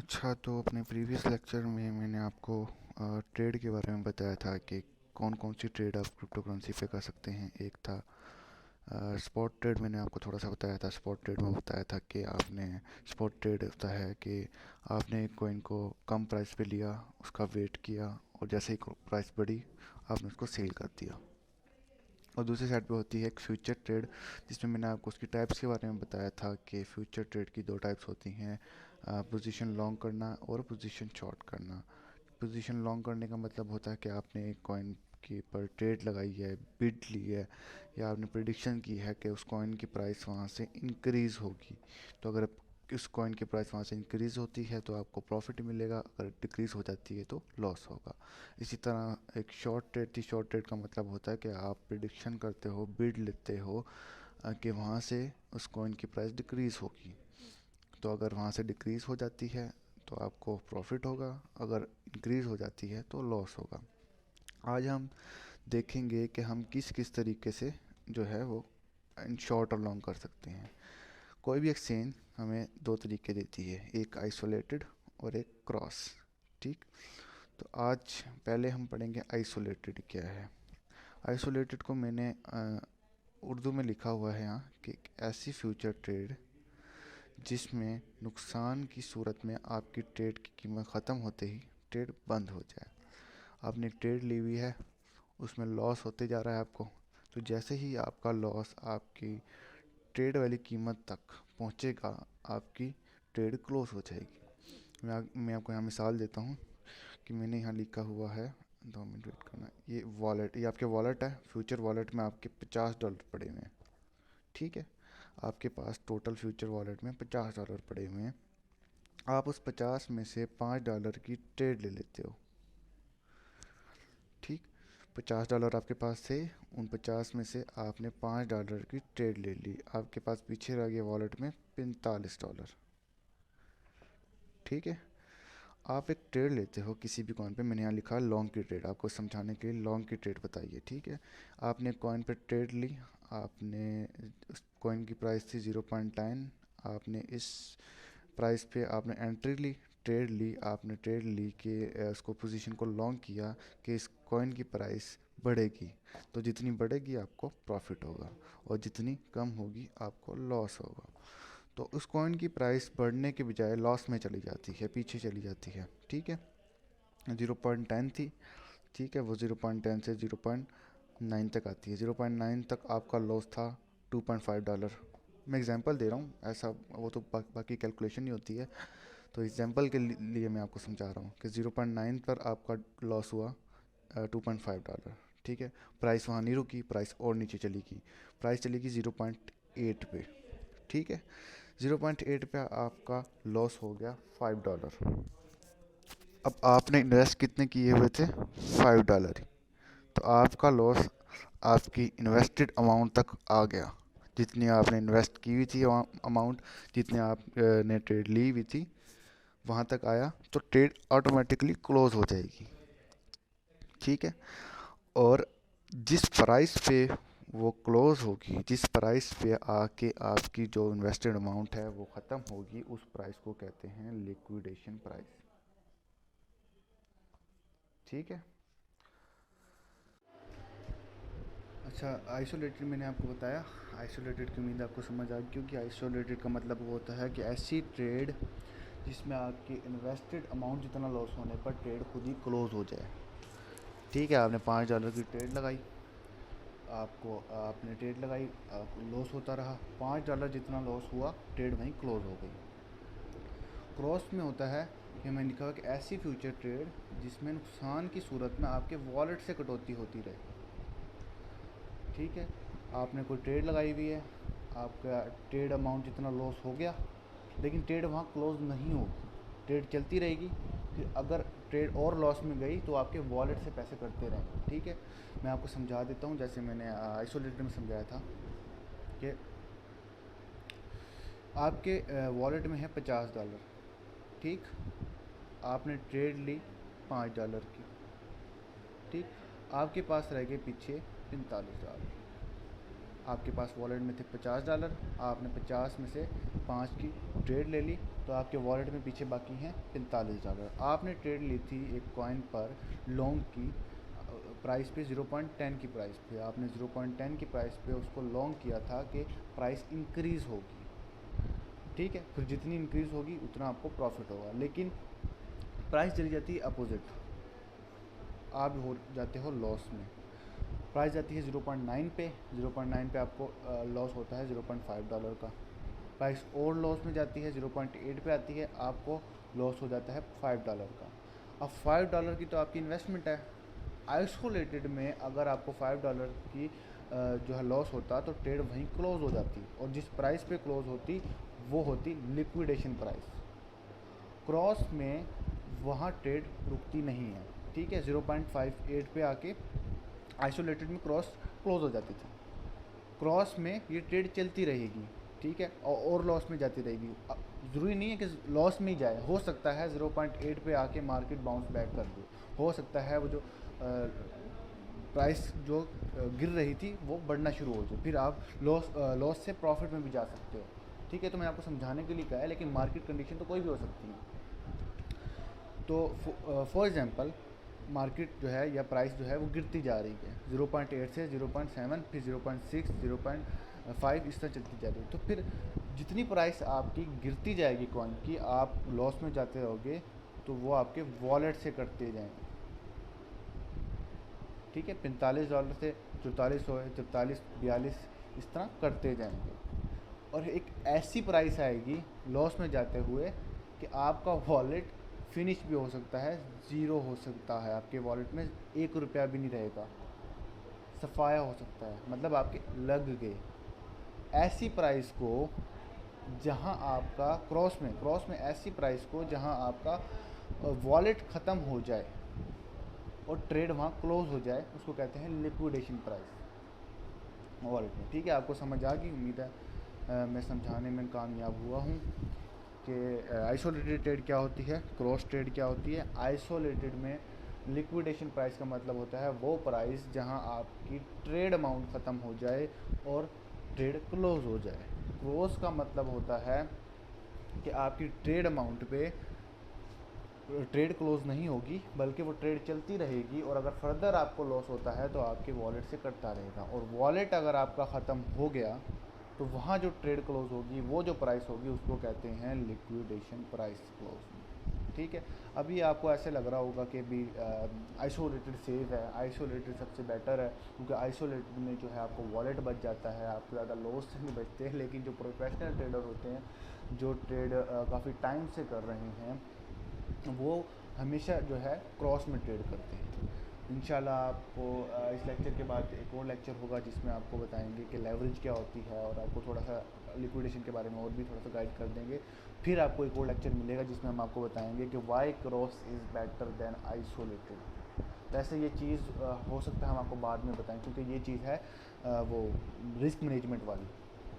अच्छा, तो अपने प्रीवियस लेक्चर में मैंने आपको ट्रेड के बारे में बताया था कि कौन कौन सी ट्रेड आप क्रिप्टो करेंसी पे कर सकते हैं। एक था स्पॉट ट्रेड, मैंने आपको थोड़ा सा बताया था। स्पॉट ट्रेड में बताया था कि आपने स्पॉट ट्रेड होता है कि आपने एक कॉइन को कम प्राइस पे लिया, उसका वेट किया और जैसे ही प्राइस बढ़ी आपने उसको सेल कर दिया। और दूसरी साइड पे होती है एक फ्यूचर ट्रेड, जिसमें मैंने आपको उसकी टाइप्स के बारे में बताया था कि फ्यूचर ट्रेड की दो टाइप्स होती हैं, पोजीशन लॉन्ग करना और पोजीशन शॉर्ट करना। पोजीशन लॉन्ग करने का मतलब होता है कि आपने एक कॉइन की पर ट्रेड लगाई है, बिड ली है, या आपने प्रिडिक्शन की है कि उस कॉइन की प्राइस वहाँ से इंक्रीज़ होगी। तो अगर उस कॉइन की प्राइस वहाँ से इंक्रीज़ होती है तो आपको प्रॉफिट मिलेगा, अगर डिक्रीज़ हो जाती है तो लॉस होगा। इसी तरह एक शॉर्ट ट्रेड थी। शॉर्ट ट्रेड का मतलब होता है कि आप प्रिडिक्शन करते हो, बिड लेते हो कि वहाँ से उस कॉइन की प्राइस डिक्रीज़ होगी। तो अगर वहाँ से डिक्रीज़ हो जाती है तो आपको प्रॉफिट होगा, अगर इंक्रीज़ हो जाती है तो लॉस होगा। आज हम देखेंगे कि हम किस किस तरीके से जो है वो इन शॉर्ट और लॉन्ग कर सकते हैं। कोई भी एक्सचेंज हमें दो तरीके देती है, एक आइसोलेटेड और एक क्रॉस। ठीक, तो आज पहले हम पढ़ेंगे आइसोलेटेड क्या है। आइसोलेटेड को मैंने उर्दू में लिखा हुआ है यहाँ कि एक ऐसी फ्यूचर ट्रेड जिसमें नुकसान की सूरत में आपकी ट्रेड की कीमत ख़त्म होते ही ट्रेड बंद हो जाए। आपने एक ट्रेड ली हुई है, उसमें लॉस होते जा रहा है आपको, तो जैसे ही आपका लॉस आपकी ट्रेड वाली कीमत तक पहुंचेगा, आपकी ट्रेड क्लोज हो जाएगी। मैं आपको यहाँ मिसाल देता हूँ कि मैंने यहाँ लिखा हुआ है, 2 मिनट वेट करना। ये वॉलेट, ये आपके वॉलेट है। फ्यूचर वॉलेट में आपके $50 पड़े हुए हैं। ठीक है, आपके पास टोटल फ्यूचर वॉलेट में $50 पड़े हुए हैं। आप उस 50 में से $5 की ट्रेड ले लेते हो। ठीक, $50 आपके पास थे, उन 50 में से आपने $5 की ट्रेड ले ली, आपके पास पीछे रह गया वॉलेट में $45। ठीक है, आप एक ट्रेड लेते हो किसी भी कॉइन पे। मैंने यहाँ लिखा है लॉन्ग की ट्रेड, आपको समझाने के लिए लॉन्ग की ट्रेड बताइए। ठीक है, आपने कॉइन पे ट्रेड ली, आपने उस कॉइन की प्राइस थी 0.9, आपने इस प्राइस पे आपने एंट्री ली, ट्रेड ली, आपने ट्रेड ली कि उसको पोजीशन को लॉन्ग किया कि इस कॉइन की प्राइस बढ़ेगी, तो जितनी बढ़ेगी आपको प्रॉफिट होगा और जितनी कम होगी आपको लॉस होगा। तो उस कॉइन की प्राइस बढ़ने के बजाय लॉस में चली जाती है, पीछे चली जाती है। ठीक है, 0.10 थी, ठीक है, वो 0.10 से 0.9 तक आती है। 0.9 तक आपका लॉस था $2.5। मैं एग्जांपल दे रहा हूँ, ऐसा वो तो बाकी कैलकुलेशन नहीं होती है, तो एग्जांपल के लिए मैं आपको समझा रहा हूँ कि 0.9 पर आपका लॉस हुआ $2.5। ठीक है, प्राइस वहाँ नहीं रुकी, प्राइस और नीचे चली गई, प्राइस चली गई 0.8 पे। ठीक है, 0.8 पे आपका लॉस हो गया $5। अब आपने इन्वेस्ट कितने किए हुए थे? $5 ही। तो आपका लॉस आपकी इन्वेस्टेड अमाउंट तक आ गया। जितनी आपने इन्वेस्ट की हुई थी अमाउंट, जितने आप ने ट्रेड ली हुई थी, वहाँ तक आया, तो ट्रेड ऑटोमेटिकली क्लोज हो जाएगी। ठीक है, और जिस प्राइस पे वो क्लोज होगी, जिस प्राइस पे आके आपकी जो इन्वेस्टेड अमाउंट है वो ख़त्म होगी, उस प्राइस को कहते हैं लिक्विडेशन प्राइस। ठीक है, अच्छा, आइसोलेटेड मैंने आपको बताया। आइसोलेटेड की उम्मीद आपको समझ आ गई, क्योंकि आइसोलेटेड का मतलब वो होता है कि ऐसी ट्रेड जिसमें आपकी इन्वेस्टेड अमाउंट जितना लॉस होने पर ट्रेड खुद ही क्लोज हो जाए। ठीक है, आपने $5 की ट्रेड लगाई, आपको आपने ट्रेड लगाई, आपको लॉस होता रहा, $5 जितना लॉस हुआ, ट्रेड वहीं क्लोज हो गई। क्रॉस में होता है कि मैंने लिखा हुआ कि ऐसी फ्यूचर ट्रेड जिसमें नुकसान की सूरत में आपके वॉलेट से कटौती होती रहे। ठीक है, आपने कोई ट्रेड लगाई हुई है, आपका ट्रेड अमाउंट जितना लॉस हो गया, लेकिन ट्रेड वहाँ क्लोज नहीं होगी, ट्रेड चलती रहेगी। फिर अगर ट्रेड और लॉस में गई तो आपके वॉलेट से पैसे कटते रहेंगे। ठीक है, मैं आपको समझा देता हूँ, जैसे मैंने आइसोलेटेड में समझाया था कि आपके वॉलेट में है $50। ठीक, आपने ट्रेड ली $5 की। ठीक, आपके पास रह गए पीछे $45। आपके पास वॉलेट में थे $50, आपने 50 में से 5 की ट्रेड ले ली, तो आपके वॉलेट में पीछे बाकी हैं $45। आपने ट्रेड ली थी एक कॉइन पर लॉन्ग की प्राइस पे 0.10 की प्राइस पे, आपने 0.10 की प्राइस पे उसको लॉन्ग किया था कि प्राइस इंक्रीज़ होगी, ठीक है। फिर जितनी इंक्रीज़ होगी उतना आपको प्रॉफिट होगा, लेकिन प्राइस चली जाती है अपोजिट, आप हो जाते हो लॉस में। प्राइस जाती है 0.9 पे, 0.9 पे आपको लॉस होता है $0.5 का। प्राइस और लॉस में जाती है 0.8 पे आती है, आपको लॉस हो जाता है $5 का। अब $5 की तो आपकी इन्वेस्टमेंट है। आइसोलेटेड में अगर आपको $5 की जो है लॉस होता तो ट्रेड वहीं क्लोज हो जाती, और जिस प्राइस पे क्लोज होती वो होती लिक्विडेशन प्राइस। क्रॉस में वहाँ ट्रेड रुकती नहीं है, ठीक है। 0.58 पे आके आइसोलेटेड में क्रॉस क्लोज हो जाती थी। क्रॉस में ये ट्रेड चलती रहेगी, ठीक है, और लॉस में जाती रहेगी। ज़रूरी नहीं है कि लॉस में ही जाए, हो सकता है 0.8 पे आके मार्केट बाउंस बैक कर दे, हो सकता है वो जो प्राइस जो गिर रही थी वो बढ़ना शुरू हो जाए, फिर आप लॉस से प्रॉफिट में भी जा सकते हो, ठीक है। तो मैं आपको समझाने के लिए कहा है, लेकिन मार्केट कंडीशन तो कोई भी हो सकती है। तो फॉर एग्ज़ाम्पल मार्केट जो है या प्राइस जो है वो गिरती जा रही है 0.8 से 0.7, फिर 0.6, 0.5, इस तरह चलती जा रही है। तो फिर जितनी प्राइस आपकी गिरती जाएगी कॉइन की, आप लॉस में जाते रहोगे, तो वो आपके वॉलेट से कटते जाएंगे, ठीक है। $45 से 44 हो, 44, 42, इस तरह करते जाएंगे। और एक ऐसी प्राइस आएगी लॉस में जाते हुए कि आपका वॉलेट फिनिश भी हो सकता है, ज़ीरो हो सकता है, आपके वॉलेट में $1 भी नहीं रहेगा, सफाया हो सकता है, मतलब आपके लग गए। ऐसी प्राइस को जहां आपका क्रॉस में ऐसी प्राइस को जहां आपका वॉलेट ख़त्म हो जाए और ट्रेड वहाँ क्लोज हो जाए, उसको कहते हैं लिक्विडेशन प्राइस वॉलेट में, ठीक है। आपको समझ आ गई, उम्मीद है मैं समझाने में कामयाब हुआ हूँ कि आइसोलेटेड ट्रेड क्या होती है, क्रॉस ट्रेड क्या होती है। आइसोलेटेड में लिक्विडेशन प्राइस का मतलब होता है वो प्राइस जहां आपकी ट्रेड अमाउंट ख़त्म हो जाए और ट्रेड क्लोज हो जाए। क्रॉस का मतलब होता है कि आपकी ट्रेड अमाउंट पे ट्रेड क्लोज नहीं होगी, बल्कि वो ट्रेड चलती रहेगी, और अगर फर्दर आपको लॉस होता है तो आपके वॉलेट से कटता रहेगा। और वॉलेट अगर आपका ख़त्म हो गया तो वहाँ जो ट्रेड क्लोज होगी, वो जो प्राइस होगी, उसको कहते हैं लिक्विडेशन प्राइस क्लोज, ठीक है। अभी आपको ऐसे लग रहा होगा कि भी आइसोलेटेड सेफ है, आइसोलेटेड सबसे बेटर है, क्योंकि आइसोलेटेड में जो है आपको वॉलेट बच जाता है, आपको ज़्यादा लॉस से नहीं बचते हैं। लेकिन जो प्रोफेशनल ट्रेडर होते हैं, जो ट्रेड काफ़ी टाइम से कर रहे हैं, वो हमेशा जो है क्रॉस में ट्रेड करते हैं। इंशाल्लाह आपको इस लेक्चर के बाद एक और लेक्चर होगा जिसमें आपको बताएंगे कि लेवरेज क्या होती है, और आपको थोड़ा सा लिक्विडेशन के बारे में और भी थोड़ा सा गाइड कर देंगे। फिर आपको एक और लेक्चर मिलेगा जिसमें हम आपको बताएंगे कि why cross is better than isolated. वैसे ये चीज़ हो सकता है हम आपको बाद में बताएं, क्योंकि ये चीज़ है वो रिस्क मैनेजमेंट वाली,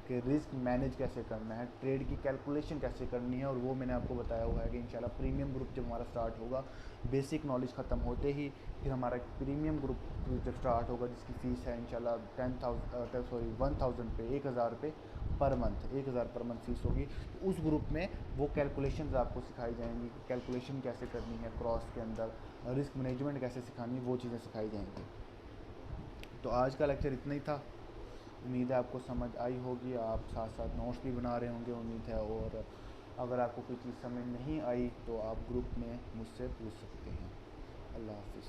कि रिस्क मैनेज कैसे करना है, ट्रेड की कैलकुलेशन कैसे करनी है, और वो मैंने आपको बताया हुआ है कि इंशाल्लाह प्रीमियम ग्रुप जब हमारा स्टार्ट होगा, बेसिक नॉलेज ख़त्म होते ही फिर हमारा प्रीमियम ग्रुप जब स्टार्ट होगा, जिसकी फ़ीस है इंशाल्लाह 10,000 पे, 1,000 पे per month, 1,000 per month fees होगी। तो उस ग्रुप में वो कैलकुलेशंस आपको सिखाई जाएंगी, कैलकुलेशन कैसे करनी है क्रॉस के अंदर, रिस्क मैनेजमेंट कैसे सिखानी है, वो चीज़ें सिखाई जाएंगी। तो आज का लेक्चर इतना ही था। उम्मीद है आपको समझ आई होगी, आप साथ साथ नोट्स भी बना रहे होंगे, उम्मीद है। और अगर आपको कोई चीज़ समझ नहीं आई तो आप ग्रुप में मुझसे पूछ सकते हैं। अल्लाह हाफिज़।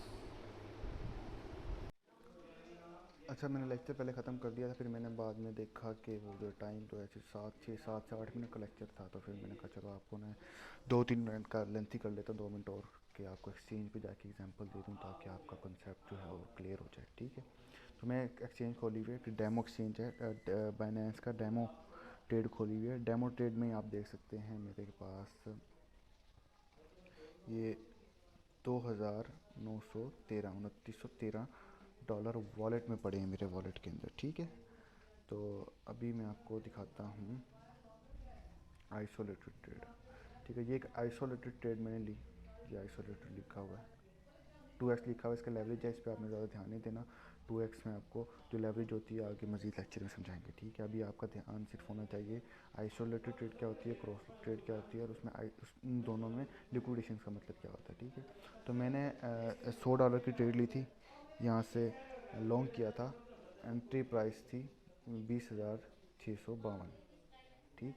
अच्छा, मैंने लेक्चर पहले ख़त्म कर दिया था, फिर मैंने बाद में देखा कि वो जो टाइम तो ऐसे 7 से 8 मिनट का लेक्चर था, तो फिर मैंने कहा चलो आपको ना 2-3 मिनट का लेंथ ही कर लेता, 2 मिनट और, कि आपको एक्सचेंज पे जाके एग्जांपल दे दूँ ताकि आपका कंसेप्ट जो है वो क्लियर हो जाए, ठीक है। तो मैं एक एक्सचेंज खोली हुई है, कि डेमो एक्सचेंज है, बाइनेंस का डेमो ट्रेड खोली हुई है। डेमो ट्रेड में आप देख सकते हैं मेरे पास ये 2,913 $2913 वॉलेट में पड़े हैं, मेरे वॉलेट के अंदर, ठीक है। तो अभी मैं आपको दिखाता हूँ आइसोलेटेड ट्रेड, ठीक है। ये एक आइसोलेटेड ट्रेड मैंने ली, ये आइसोलेटेड लिखा हुआ है, 2x लिखा हुआ है, इसका लेवरेज है, इस पर आपने ज़्यादा ध्यान नहीं देना। 2x में आपको जो लेवरेज होती है आगे मज़ीद लेक्चर में समझाएंगे, ठीक है। अभी आपका ध्यान सिर्फ होना चाहिए आइसोलेटेड ट्रेड क्या होती है, क्रॉस ट्रेड क्या होती है, और उसमें उन दोनों में लिक्विडेशन का मतलब क्या होता है, ठीक है। तो मैंने $100 की ट्रेड ली थी, यहाँ से लॉन्ग किया था। एंट्री प्राइस थी 20,652, ठीक।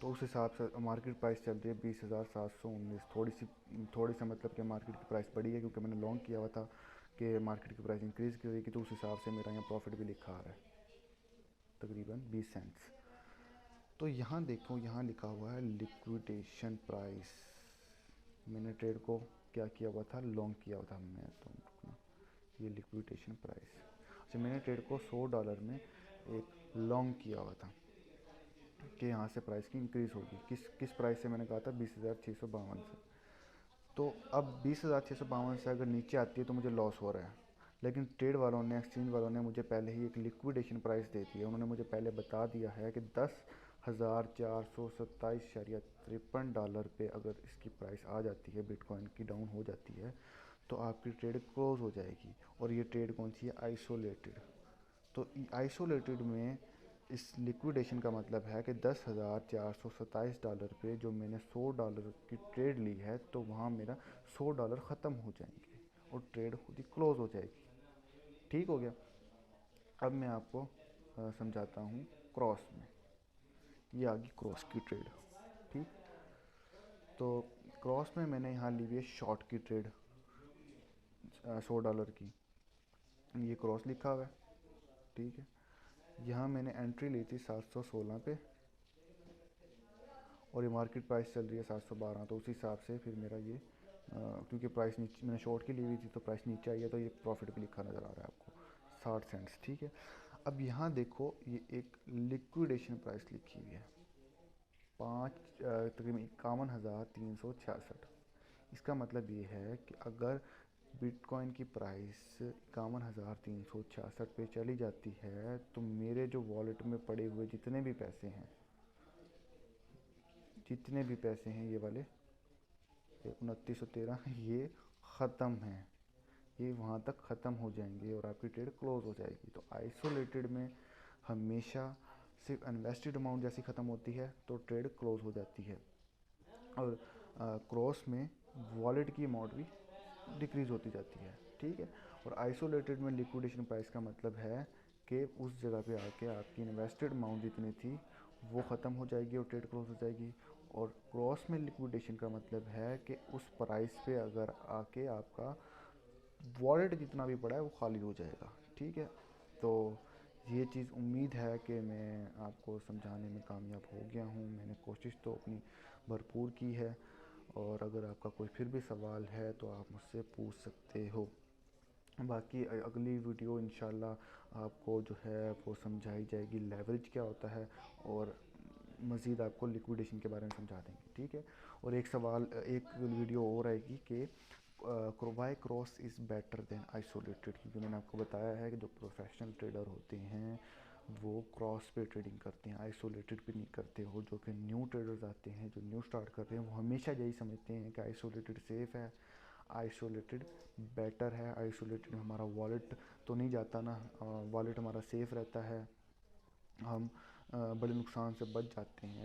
तो उस हिसाब से मार्केट प्राइस चल रही है 20,719। थोड़ी सा मतलब कि मार्केट की प्राइस बढ़ी है क्योंकि मैंने लॉन्ग किया हुआ था कि मार्केट की प्राइस इंक्रीज़ की हुई, तो उस हिसाब से मेरा यहाँ प्रॉफिट भी लिखा आ रहा है तकरीबन 20 सेंट्स। तो यहाँ देखो, यहाँ लिखा हुआ है लिक्विडेशन प्राइस। मैंने ट्रेड को क्या किया हुआ था, लॉन्ग किया हुआ था। मैं तो ये लिक्विडेशन प्राइस, अच्छा मैंने ट्रेड को $100 में एक लॉन्ग किया हुआ था कि यहाँ से प्राइस की इंक्रीज़ होगी। किस प्राइस से मैंने कहा था, 20,652 से। तो अब 20,652 से अगर नीचे आती है तो मुझे लॉस हो रहा है, लेकिन ट्रेड वालों ने, एक्सचेंज वालों ने मुझे पहले ही एक लिक्विडेशन प्राइस दे दी है। उन्होंने मुझे पहले बता दिया है कि $10,427.53 पे अगर इसकी प्राइस आ जाती है, बिटकॉइन की डाउन हो जाती है, तो आपकी ट्रेड क्लोज हो जाएगी। और ये ट्रेड कौन सी है, आइसोलेटेड। तो आइसोलेटेड में इस लिक्विडेशन का मतलब है कि $10,427 पे जो मैंने $100 की ट्रेड ली है, तो वहाँ मेरा $100 ख़त्म हो जाएंगे और ट्रेड खुद ही क्लोज़ हो जाएगी, ठीक हो गया। अब मैं आपको समझाता हूँ क्रॉस में। ये आ गई क्रॉस की ट्रेड, ठीक। तो क्रॉस में मैंने यहाँ ली हुई है शॉर्ट की ट्रेड $100 की। ये क्रॉस लिखा हुआ है, ठीक है। यहाँ मैंने एंट्री ली थी 716 पे, और ये मार्केट प्राइस चल रही है 712। तो उसी हिसाब से फिर मेरा ये क्योंकि प्राइस नीचे, मैंने शॉर्ट की ली हुई थी तो प्राइस नीचे आई है, तो ये प्रॉफिट भी लिखा नज़र आ रहा है आपको 60 सेंट्स, ठीक है। अब यहाँ देखो, ये एक लिक्विडेशन प्राइस लिखी हुई है तकरीबन 51,366। इसका मतलब ये है कि अगर बिटकॉइन की प्राइस 51,366 पे चली जाती है, तो मेरे जो वॉलेट में पड़े हुए जितने भी पैसे हैं ये वाले 2913, ये ख़त्म हैं, ये वहाँ तक ख़त्म हो जाएंगे और आपकी ट्रेड क्लोज हो जाएगी। तो आइसोलेटेड में हमेशा सिर्फ इन्वेस्टेड अमाउंट जैसी ख़त्म होती है तो ट्रेड क्लोज हो जाती है, और क्रॉस में वॉलेट की अमाउंट भी डिक्रीज़ होती जाती है, ठीक है। और आइसोलेटेड में लिक्विडेशन प्राइस का मतलब है कि उस जगह पे आके आपकी इन्वेस्टेड अमाउंट जितनी थी वो ख़त्म हो जाएगी और ट्रेड क्लोज हो जाएगी। और क्रॉस में लिक्विडेशन का मतलब है कि उस प्राइस पे अगर आके आपका वॉलेट जितना भी पड़ा है वो खाली हो जाएगा, ठीक है। तो ये चीज़ उम्मीद है कि मैं आपको समझाने में कामयाब हो गया हूँ। मैंने कोशिश तो अपनी भरपूर की है, और अगर आपका कोई फिर भी सवाल है तो आप मुझसे पूछ सकते हो। बाकी अगली वीडियो इंशाल्लाह आपको जो है वो समझाई जाएगी लेवरेज क्या होता है, और मज़ीद आपको लिक्विडेशन के बारे में समझा देंगे, ठीक है। और एक वीडियो और आएगी कि why cross is better than isolated, क्योंकि मैंने आपको बताया है कि जो प्रोफेशनल ट्रेडर होते हैं वो क्रॉस पे ट्रेडिंग करते हैं, आइसोलेटेड पे नहीं करते हो। जो कि न्यू ट्रेडर्स आते हैं, जो न्यू स्टार्ट कर रहे हैं, वो हमेशा यही समझते हैं कि आइसोलेटेड सेफ़ है, आइसोलेटेड बेटर है। आइसोलेटेड में हमारा वॉलेट तो नहीं जाता ना, वॉलेट हमारा सेफ़ रहता है, हम बड़े नुकसान से बच जाते हैं।